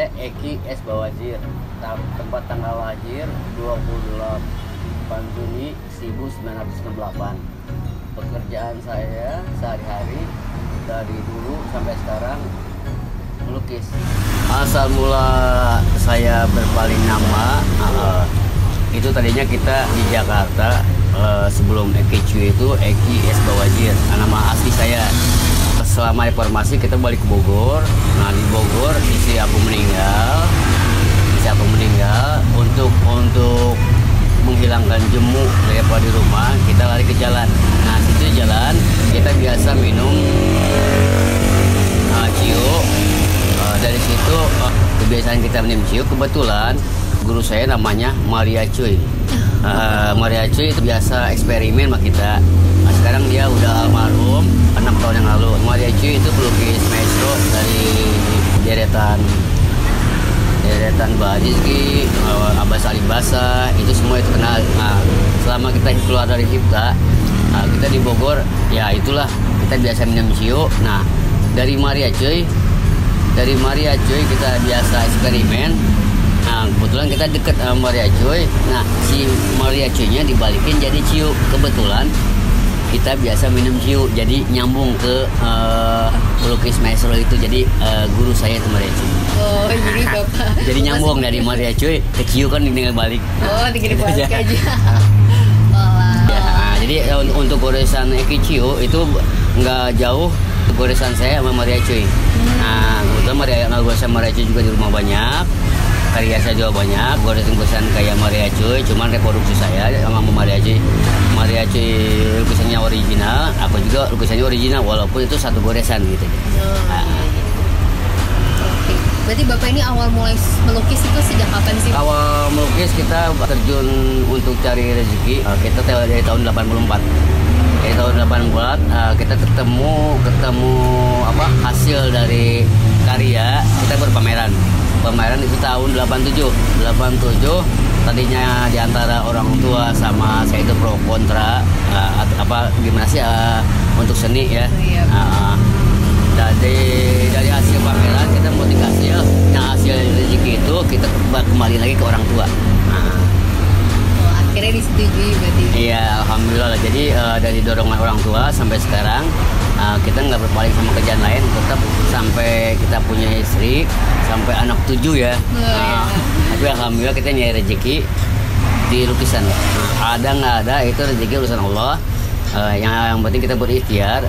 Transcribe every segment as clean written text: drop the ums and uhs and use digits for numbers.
saya Eki S. Bawajir. Tempat tanggal lahir 28 Juni 1968. Pekerjaan saya sehari-hari dari dulu sampai sekarang melukis. Asal mula saya berpaling nama itu tadinya kita di Jakarta, sebelum Eki Cuy itu Eki S. Bawajir, nama asli saya. Selama reformasi kita balik ke Bogor. Nah di Bogor istri aku meninggal. Untuk menghilangkan jemu daripada di rumah, kita lari ke jalan. Nah situ jalan kita biasa minum ciu. Dari situ kebiasaan kita minum ciu, kebetulan guru saya namanya Maria Cuy. Maria Cuy itu biasa eksperimen sama kita. Nah, sekarang dia udah almarhum 6 tahun yang lalu. Maria Cuy itu pelukis maestro dari deretan Mbak Rizky, Abbas Alibasa, itu semua itu kenal. Nah, selama kita keluar dari Hipta, kita di Bogor, ya itulah kita biasa minum ciu. Nah, dari Maria Cuy kita biasa eksperimen. Nah, kebetulan kita deket sama Maria Cuy. Nah, si Maria Cuy-nya dibalikin jadi ciu. Kebetulan kita biasa minum ciu, jadi nyambung ke pelukis maestro itu. Jadi guru saya itu Maria Cuy. Oh, jadi Bapak. Jadi nyambung dari Maria Cuy ke ciu kan tinggal balik. Oh, tinggal balik aja. Ya, jadi untuk goresan Eki Ciu itu nggak jauh goresan saya sama Maria Cuy. Nah, kebetulan goresan Maria Cuy juga di rumah banyak. Karya saya juga banyak, goresan kayak Maria Cuy, cuman reproduksi saya sama Maria Cuy. Maria Cuy lukisannya original, aku juga lukisannya original, walaupun itu satu goresan gitu. Oke. Berarti Bapak ini awal mulai melukis itu sejak kapan sih? Awal melukis kita terjun untuk cari rezeki, kita dari tahun 84. Dari tahun 84 kita ketemu hasil dari karya, kita berpameran. Pameran itu tahun 87 tadinya diantara orang tua sama saya itu pro kontra gimana sih untuk seni ya. Dari hasil pameran kita mau dikasih hasil rezeki itu kita kembali lagi ke orang tua. Akhirnya disetujui berarti. Iya, alhamdulillah lah. Jadi dari dorongan orang tua sampai sekarang kita nggak berpaling sama kerjaan lain, tetap sampai kita punya istri, sampai anak 7 ya. Tapi alhamdulillah kita nyari rezeki di lukisan. Ada nggak ada itu rezeki urusan Allah. Yang penting kita berikhtiar,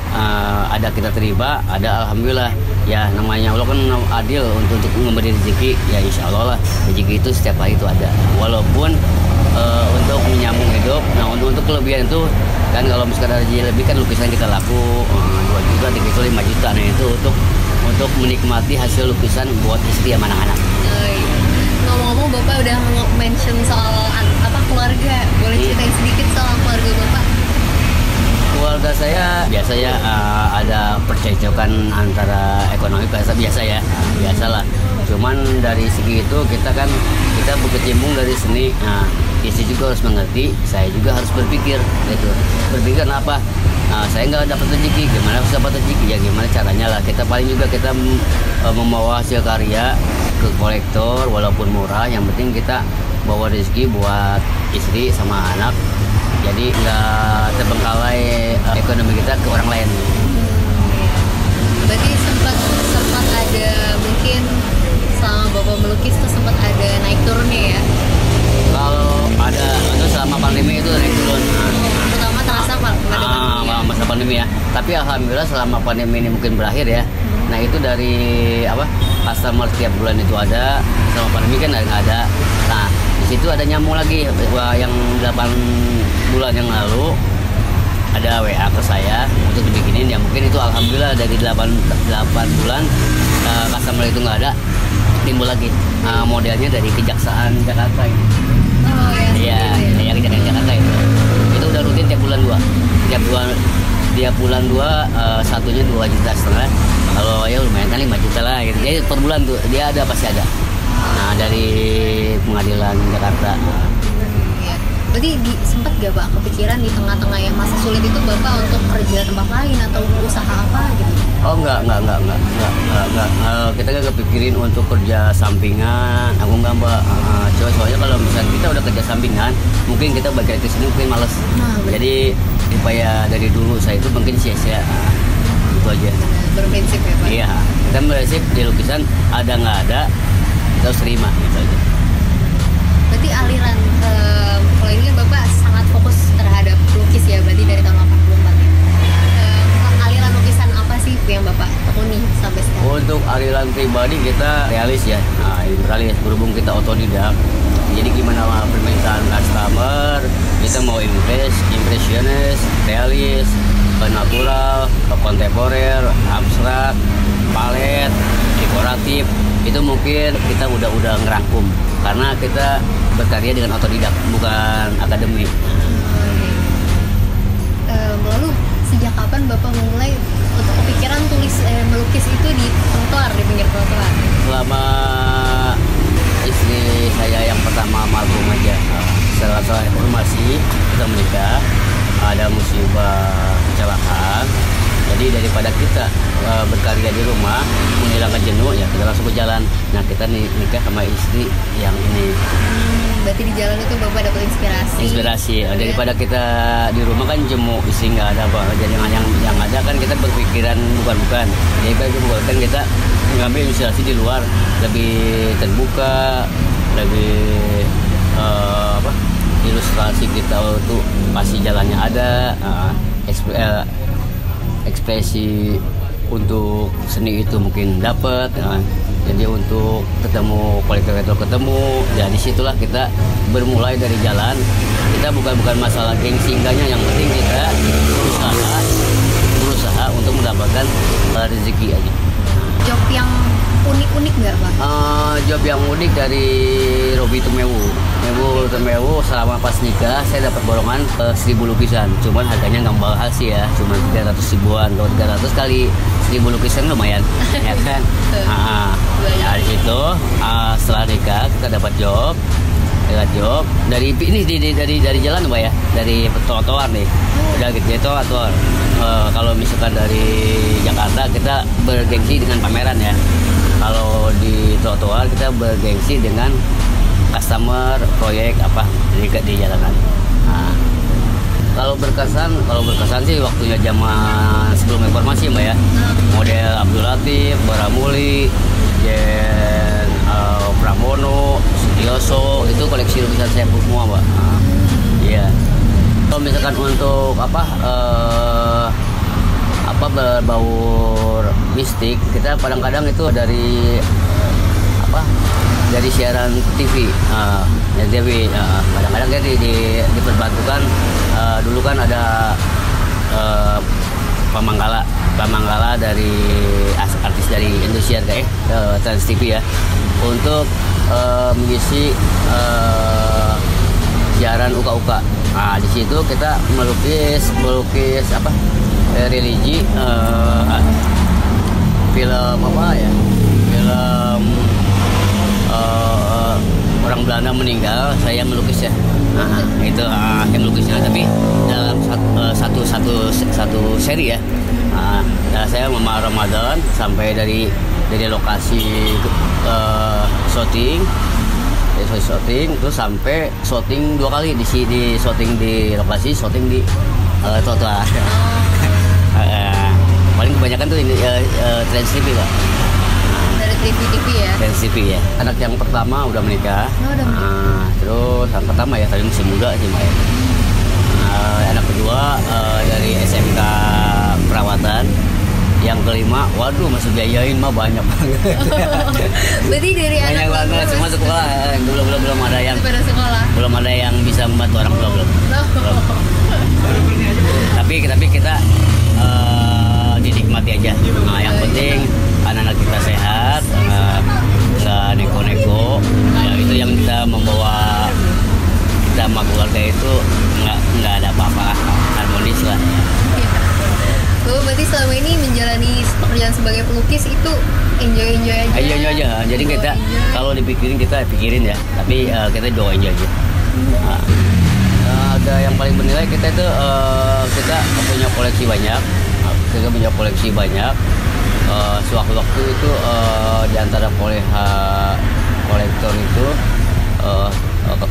ada kita terima, ada alhamdulillah. Ya namanya Allah kan adil untuk memberi rezeki, ya insya Allah lah rezeki itu setiap hari itu ada. Walaupun untuk menyambung hidup, nah untuk kelebihan itu kan kalau misalkan rezeki lebih kan lukisan kita laku 2 juta, 3 juta, 5 juta. Nah itu untuk menikmati hasil lukisan buat istri sama anak-anak. Ngomong-ngomong Bapak udah mention soal keluarga, boleh ceritain sedikit soal keluarga Bapak? Keluarga saya biasanya ada percekcokan antara ekonomi biasalah. Cuman dari segi itu kita berkecimpung dari seni. Nah, istri juga harus mengerti, saya juga harus berpikir gitu. Berpikir apa? Saya nggak dapat rezeki, gimana harus dapat rezeki? Ya gimana caranya lah. Kita paling juga kita membawa hasil karya ke kolektor walaupun murah. Yang penting kita bawa rezeki buat istri sama anak. Jadi nggak terbengkalai ekonomi kita ke orang lain. Berarti sempat ada mungkin selama Bapak melukis tuh sempat ada naik turunnya ya? Kalau ada itu selama pandemi itu naik turun. Terutama terasa masa pandemi ya. Tapi alhamdulillah selama pandemi ini mungkin berakhir ya. Nah itu dari customer setiap bulan itu ada. Selama pandemi kan nggak ada. Nah di situ ada nyambung lagi. Yang 8 bulan yang lalu ada WA ke saya untuk dibikinin. Ya mungkin itu alhamdulillah dari 8 bulan customer itu nggak ada, timbul lagi modelnya dari Kejaksaan Jakarta ini. Oh ya. Iya, Kejaksaan Jakarta itu udah rutin tiap bulan 2. Tiap bulan 2 satunya 2,5 juta. Kalau ya lumayan kan 5 juta lah gitu. Jadi per bulan tuh dia ada pasti ada. Nah dari pengadilan Jakarta. Berarti sempat gak Pak kepikiran di tengah-tengah yang masa sulit itu Bapak untuk kerja tempat lain atau usaha apa gitu? Oh enggak. Kita gak kepikirin untuk kerja sampingan. Aku enggak Mbak. Soalnya kalau misalnya kita udah kerja sampingan, mungkin kita balik ke sini mungkin males. Jadi supaya dari dulu saya itu mungkin sia-sia. Itu aja. Berprinsip ya Pak? Iya. Kita berprinsip di lukisan ada nggak ada kita harus terima gitu aja. Berarti aliran kalau ini kan Bapak sangat fokus terhadap lukis ya, berarti dari tahun 84 ya. Aliran lukisan apa sih yang Bapak tekuni sampai sekarang? Untuk aliran pribadi kita realis ya. Nah, realis berhubung kita otodidak. Jadi gimana permintaan customer, kita mau impressionis, realis, natural, kontemporer, abstrak, palet, dekoratif, itu mungkin kita udah ngerangkum karena kita berkarya dengan otodidak, bukan akademik. Lalu sejak kapan Bapak mulai untuk kepikiran melukis itu di trotoar, di pinggir trotoar? Selama istri saya yang pertama almarhum aja, setelah informasi kita menikah, ada musibah kecelakaan. Jadi daripada kita berkarya di rumah menghilangkan jenuh, ya kita langsung ke jalan. Nah kita nikah sama istri yang ini. Berarti di jalan itu Bapak dapat inspirasi. Daripada kita di rumah kan jemu, istri nggak ada apa. Jadi yang ada kan kita berpikiran bukan. Jadi kan kita ngambil inspirasi di luar, lebih terbuka, lebih ilustrasi kita tuh pasti jalannya ada, ekspresi untuk seni itu mungkin dapat. Jadi untuk ketemu kolektor ketemu, ya disitulah kita bermulai dari jalan. Kita bukan masalah gengsi enggaknya, yang penting kita berusaha untuk mendapatkan rezeki aja. Job yang unik nggak Pak? Job yang unik dari Robi Tumewu selama pas nikah saya dapat borongan 1000 lukisan, cuman harganya nggak mahal sih ya, cuma 300 ribuan. Kalau 300 kali 1000 lukisan lumayan ya kan. Dari situ setelah nikah kita dapat job dari ini dari jalan Mbak ya, dari trotoar nih. Udah gitu trotoar. Kalau misalkan dari Jakarta kita bergengsi dengan pameran ya. Kalau di trotoar kita bergengsi dengan customer, proyek apa di jalanan. Nah, kalau berkesan sih waktunya zaman sebelum informasi Mbak ya. Model Abdul Latif, Baramuli, Pramono, Sutioso, itu koleksi lukisan saya semua Mbak. Iya. Kalau misalkan untuk berbaur mistik, kita kadang-kadang itu dari siaran TV, kadang-kadang kita diperbantukan. Dulu kan ada Pamanggala dari artis dari Indonesia Trans TV ya, untuk mengisi siaran uka-uka. Nah di situ kita melukis religi, film orang Belanda meninggal, saya melukis ya. Itu saya melukisnya, tapi dalam satu seri ya. Saya Mama Ramadan sampai dari lokasi syuting terus sampai syuting 2 kali di syuting di lokasi, syuting di trotoar. Paling kebanyakan tuh ini Trans TV Pak. Dari TV ya? Trans TV ya. Anak yang pertama udah menikah. Terus yang pertama ya, tapi masih muda sih Mbak ya. Anak kedua dari SMK Perawatan. Yang kelima, waduh masih biayain mah banyak banget. Berarti dari banyak banget, semua sekolah. Belum ada yang sekolah. Belum ada yang bisa membantu orang tua belum. Tapi kita dinikmati aja. Nah, yang penting anak-anak kita sehat, nggak neko-neko. Ya, itu yang kita membawa kita sama keluarga itu nggak ada apa-apa, harmonis lah. Berarti selama ini menjalani pekerjaan sebagai pelukis itu enjoy aja. Enjoy aja. Jadi kita kalau dipikirin kita pikirin ya, tapi kita enjoy aja. yang paling bernilai kita itu kita punya koleksi banyak. Kita punya koleksi banyak. Sewaktu-waktu itu di antara kolektor itu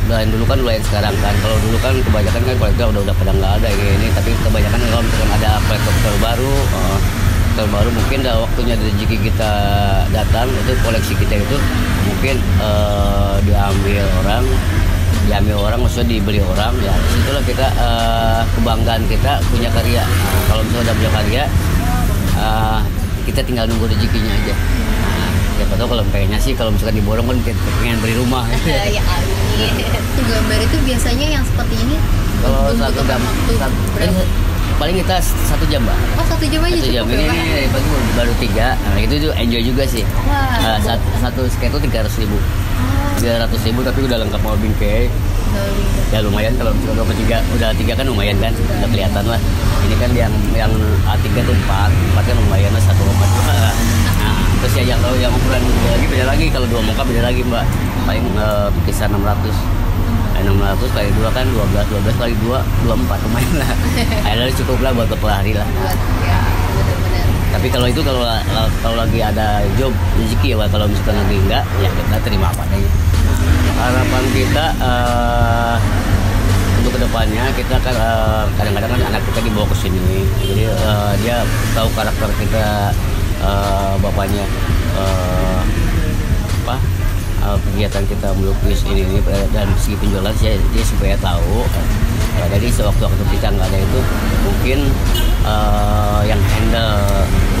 dulu kan lain sekarang kan. Kalau dulu kan kebanyakan kan kolektor udah pada nggak ada ini. Tapi kebanyakan kalau misalkan ada kolektor baru mungkin dah waktunya rezeki kita datang itu koleksi kita itu mungkin diambil orang maksudnya dibeli orang ya disitulah kita kebanggaan kita punya karya. Kalau misalnya udah punya karya kita tinggal nunggu rezekinya aja. Siapa tahu kalau pengennya sih kalau misalkan diborong kan pengen beli rumah. Ya amin. Gambar itu biasanya yang seperti ini Kalau satu gambar paling kita 1 jam, Mbak. Oh, 1 jam aja 1 jam cukup ya, Pak? ini pagi baru 3. Nah, itu enjoy juga sih. Wah. Satu skate itu 300.000. 300.000 tapi udah lengkap mau bingkai. Ya lumayan kalau misalnya udah tiga kan lumayan kan, udah kelihatan lah. Ini kan yang A3 tuh 4 kan lumayan lah 1,2. Nah, terus ya yang ukuran beda lagi kalau 2 muka beda lagi, Mbak. Paling kisar 600 kali 2 kan 12 kali 2 24 lumayan lah. Akhirnya cukup lah buat beberapa hari lah. Ya, benar-benar. Tapi kalau itu kalau lagi ada job rezeki ya, kalau misalkan lagi enggak ya kita terima apa adanya. Harapan kita untuk kedepannya kita kan kadang-kadang kan anak kita dibawa ke sini, jadi dia tahu karakter kita, bapaknya kegiatan kita melukis ini dan segi penjualan dia supaya tahu. Jadi sewaktu-waktu kita nggak ada itu mungkin yang handle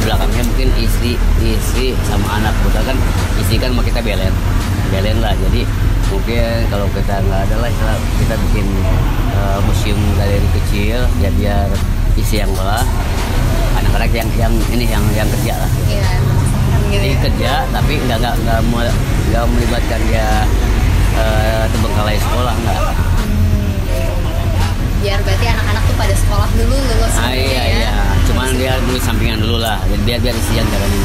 belakangnya mungkin istri sama anak. Kita kan istri kan sama kita belen lah, jadi mungkin kalau kita nggak ada lah kita bikin museum galeri kecil ya biar istri yang olah, anak-anak yang kerja lah. Iya, memaksakan gitu Jadi ya. kerja tapi nggak melibatkan dia terbengkalai sekolah nggak. Biar berarti anak-anak tuh pada sekolah dulu lulus. Iya. Cuman dia dulu sampingan dulu lah, biar istri yang jalanin.